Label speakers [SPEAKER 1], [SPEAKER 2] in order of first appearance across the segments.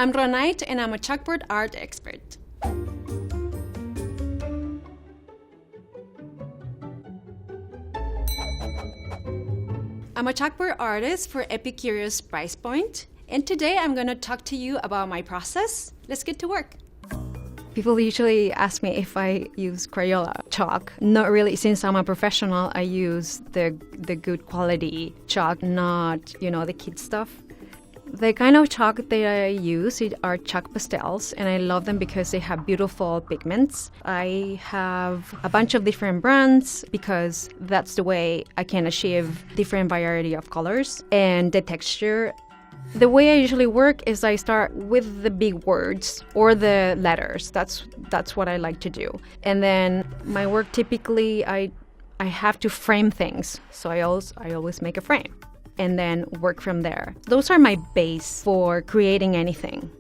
[SPEAKER 1] I'm Ronait and I'm a chalkboard art expert. I'm a chalkboard artist for Epicurious price point, and today I'm going to talk to you about my process. Let's get to work. People usually ask me if I use Crayola chalk. Not really, since I'm a professional, I use the good quality chalk, not, the kid stuff. The kind of chalk that I use are chalk pastels, and I love them because they have beautiful pigments. I have a bunch of different brands because that's the way I can achieve different variety of colors and the texture. The way I usually work is I start with the big words or the letters. That's what I like to do. And then my work typically, I have to frame things, so I always make a frame and then work from there. Those are my base for creating anything.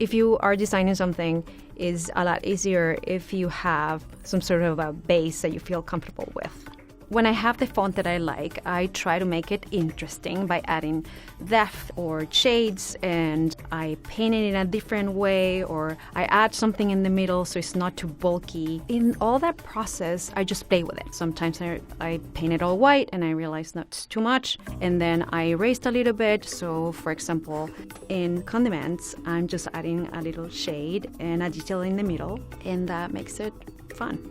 [SPEAKER 1] If you are designing something, it's a lot easier if you have some sort of a base that you feel comfortable with. When I have the font that I like, I try to make it interesting by adding depth or shades, and I paint it in a different way, or I add something in the middle so it's not too bulky. In all that process, I just play with it. Sometimes I paint it all white and I realize that's too much, and then I erased a little bit. So, for example, in condiments, I'm just adding a little shade and a detail in the middle, and that makes it fun.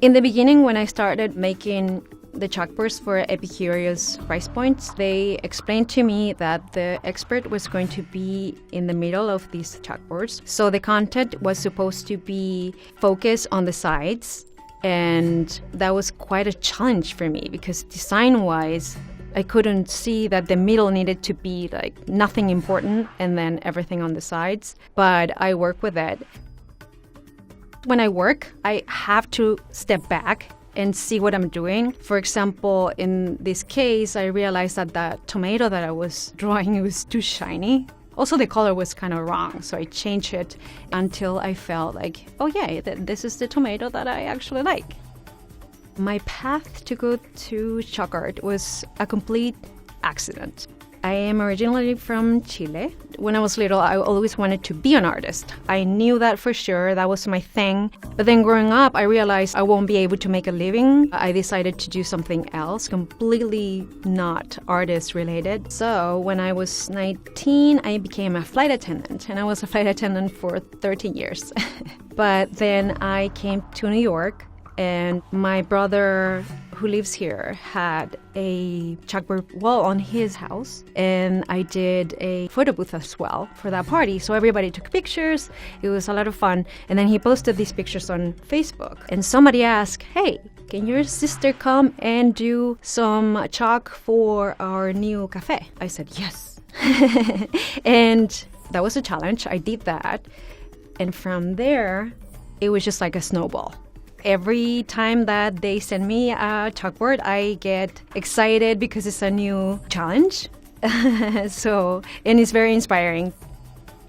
[SPEAKER 1] In the beginning, when I started making the chalkboards for Epicurious price points, they explained to me that the expert was going to be in the middle of these chalkboards. So the content was supposed to be focused on the sides, and that was quite a challenge for me because design-wise, I couldn't see that the middle needed to be like nothing important and then everything on the sides, but I work with it. When I work, I have to step back and see what I'm doing. For example, in this case, I realized that the tomato that I was drawing, it was too shiny. Also, the color was kind of wrong, so I changed it until I felt like, oh yeah, this is the tomato that I actually like. My path to go to chalk art was a complete accident. I am originally from Chile. When I was little, I always wanted to be an artist. I knew that for sure, that was my thing. But then growing up, I realized I won't be able to make a living. I decided to do something else, completely not artist related. So when I was 19, I became a flight attendant, and I was a flight attendant for 13 years. But then I came to New York, and my brother, who lives here, had a chalkboard wall on his house, and I did a photo booth as well for that party. So everybody took pictures. It was a lot of fun. And then he posted these pictures on Facebook, and somebody asked, hey, can your sister come and do some chalk for our new cafe? I said, yes. And that was a challenge. I did that. And from there, it was just like a snowball. Every time that they send me a chalkboard, I get excited because it's a new challenge. And it's very inspiring.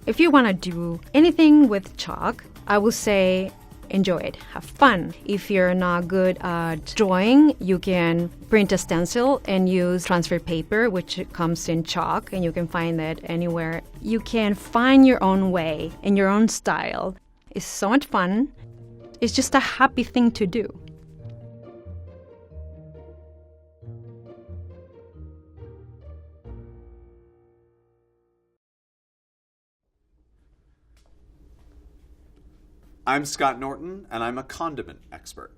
[SPEAKER 1] If you want to do anything with chalk, I would say enjoy it, have fun. If you're not good at drawing, you can print a stencil and use transfer paper, which comes in chalk, and you can find it anywhere. You can find your own way and your own style. It's so much fun. It's just a happy thing to do.
[SPEAKER 2] I'm Scott Norton, and I'm a condiment expert.